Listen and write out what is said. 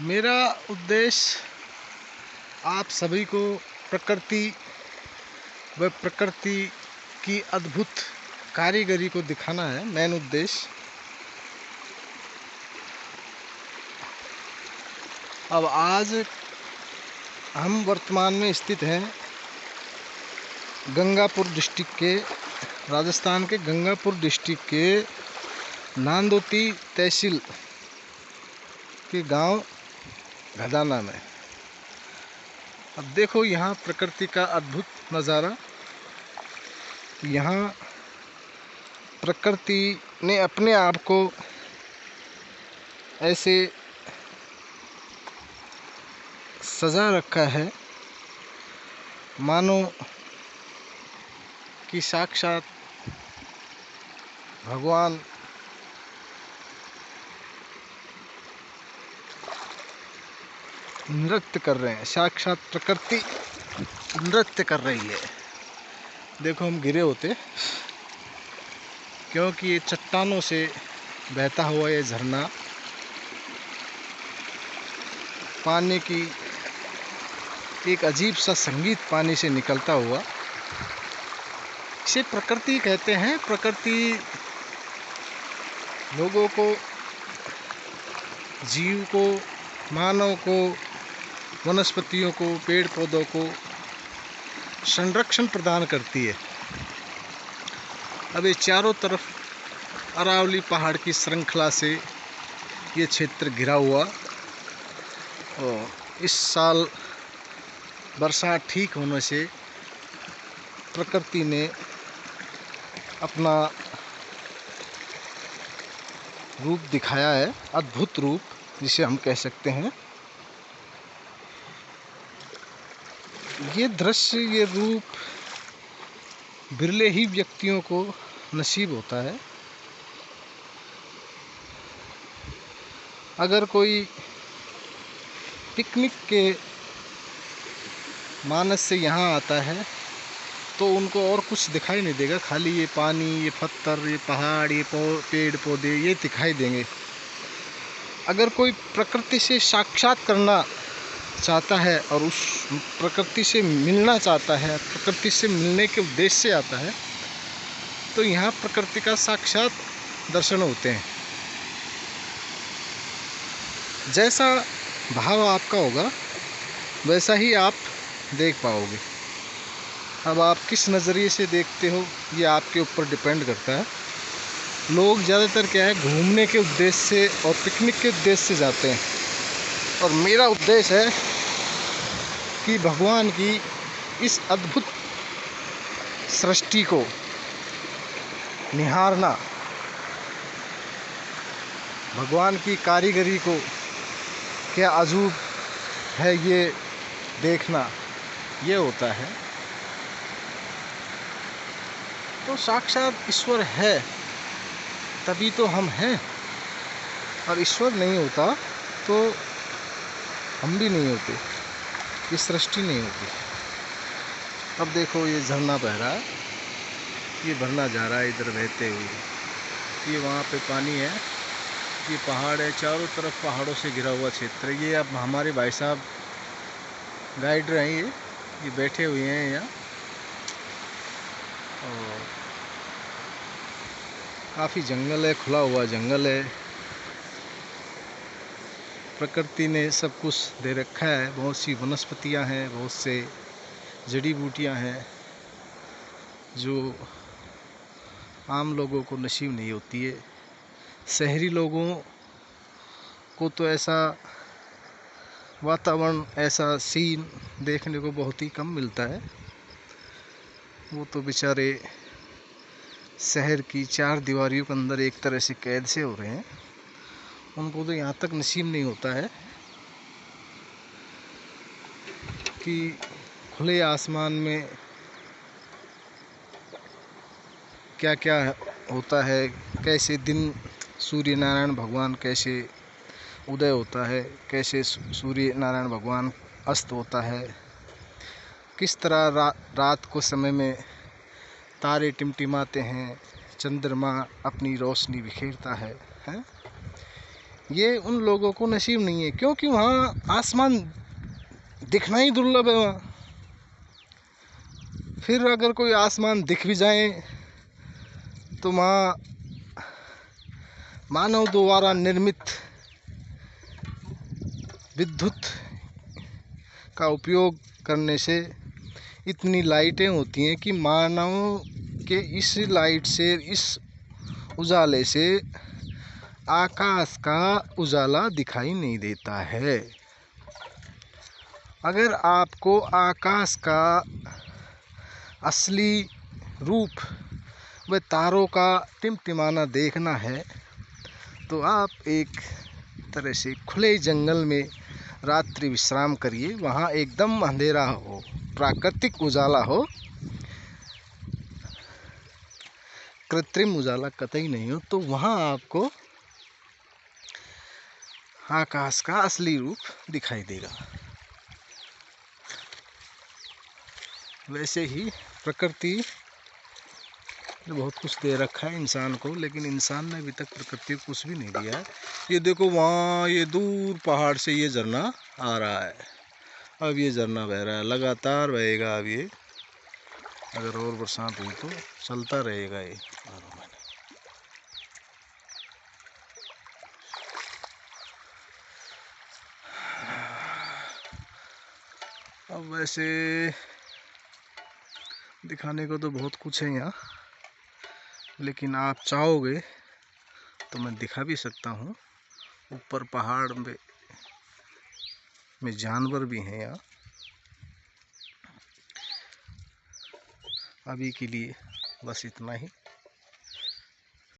मेरा उद्देश्य आप सभी को प्रकृति व प्रकृति की अद्भुत कारीगरी को दिखाना है। मेन उद्देश्य। अब आज हम वर्तमान में स्थित हैं गंगापुर डिस्ट्रिक्ट के, राजस्थान के गंगापुर डिस्ट्रिक्ट के नांदोती तहसील के गांव घदाना में। अब देखो यहाँ प्रकृति का अद्भुत नज़ारा। यहाँ प्रकृति ने अपने आप को ऐसे सजा रखा है मानो कि साक्षात भगवान नृत्य कर रहे हैं, साक्षात प्रकृति नृत्य कर रही है। देखो हम गिरे होते क्योंकि ये चट्टानों से बहता हुआ ये झरना पानी की एक अजीब सा संगीत पानी से निकलता हुआ, इसे प्रकृति कहते हैं। प्रकृति लोगों को, जीव को, मानव को, वनस्पतियों को, पेड़ पौधों को संरक्षण प्रदान करती है। अब ये चारों तरफ अरावली पहाड़ की श्रृंखला से ये क्षेत्र घिरा हुआ, और इस साल बरसात ठीक होने से प्रकृति ने अपना रूप दिखाया है, अद्भुत रूप जिसे हम कह सकते हैं। ये दृश्य, ये रूप बिरले ही व्यक्तियों को नसीब होता है। अगर कोई पिकनिक के मानस से यहाँ आता है तो उनको और कुछ दिखाई नहीं देगा, खाली ये पानी, ये पत्थर, ये पहाड़, ये पेड़ पौधे ये दिखाई देंगे। अगर कोई प्रकृति से साक्षात करना चाहता है और उस प्रकृति से मिलना चाहता है, प्रकृति से मिलने के उद्देश्य से आता है, तो यहाँ प्रकृति का साक्षात दर्शन होते हैं। जैसा भाव आपका होगा वैसा ही आप देख पाओगे। अब आप किस नज़रिए से देखते हो ये आपके ऊपर डिपेंड करता है। लोग ज़्यादातर क्या है, घूमने के उद्देश्य से और पिकनिक के उद्देश्य से जाते हैं, और मेरा उद्देश्य है कि भगवान की इस अद्भुत सृष्टि को निहारना, भगवान की कारीगरी को क्या अजूब है ये देखना, ये होता है। तो साक्षात ईश्वर है तभी तो हम हैं, और ईश्वर नहीं होता तो हम भी नहीं होते, ये सृष्टि नहीं होती। अब देखो ये झरना बह रहा है, ये भरना जा रहा है इधर बहते हुए, ये वहाँ पे पानी है, ये पहाड़ है, चारों तरफ पहाड़ों से घिरा हुआ क्षेत्र। ये अब हमारे भाई साहब गाइड रहे हैं, ये बैठे हुए हैं यहाँ, और काफ़ी जंगल है, खुला हुआ जंगल है। प्रकृति ने सब कुछ दे रखा है, बहुत सी वनस्पतियां हैं, बहुत से जड़ी बूटियां हैं जो आम लोगों को नसीब नहीं होती है। शहरी लोगों को तो ऐसा वातावरण, ऐसा सीन देखने को बहुत ही कम मिलता है। वो तो बेचारे शहर की चार दीवारियों के अंदर एक तरह से कैद से हो रहे हैं, उनको तो यहाँ तक नसीब नहीं होता है कि खुले आसमान में क्या क्या होता है, कैसे दिन सूर्य नारायण भगवान कैसे उदय होता है, कैसे सूर्य नारायण भगवान अस्त होता है, किस तरह रात को समय में तारे टिमटिमाते हैं, चंद्रमा अपनी रोशनी बिखेरता है। ये उन लोगों को नसीब नहीं है, क्योंकि वहाँ आसमान दिखना ही दुर्लभ है। वहाँ फिर अगर कोई आसमान दिख भी जाए तो वहाँ मानव द्वारा निर्मित विद्युत का उपयोग करने से इतनी लाइटें होती हैं कि मानव के इस लाइट से, इस उजाले से आकाश का उजाला दिखाई नहीं देता है। अगर आपको आकाश का असली रूप व तारों का टिमटिमाना देखना है तो आप एक तरह से खुले जंगल में रात्रि विश्राम करिए। वहाँ एकदम अंधेरा हो, प्राकृतिक उजाला हो, कृत्रिम उजाला कतई नहीं हो, तो वहाँ आपको आकाश का असली रूप दिखाई देगा। वैसे ही प्रकृति ने बहुत कुछ दे रखा है इंसान को, लेकिन इंसान ने अभी तक प्रकृति को कुछ भी नहीं दिया है। ये देखो वहाँ, ये दूर पहाड़ से ये झरना आ रहा है। अब ये झरना बह रहा है, लगातार बहेगा। अब ये अगर और बरसात हुई तो चलता रहेगा ये 12 महीने। अब वैसे दिखाने को तो बहुत कुछ है यहाँ, लेकिन आप चाहोगे तो मैं दिखा भी सकता हूँ। ऊपर पहाड़ में जानवर भी हैं यहाँ। अभी के लिए बस इतना ही।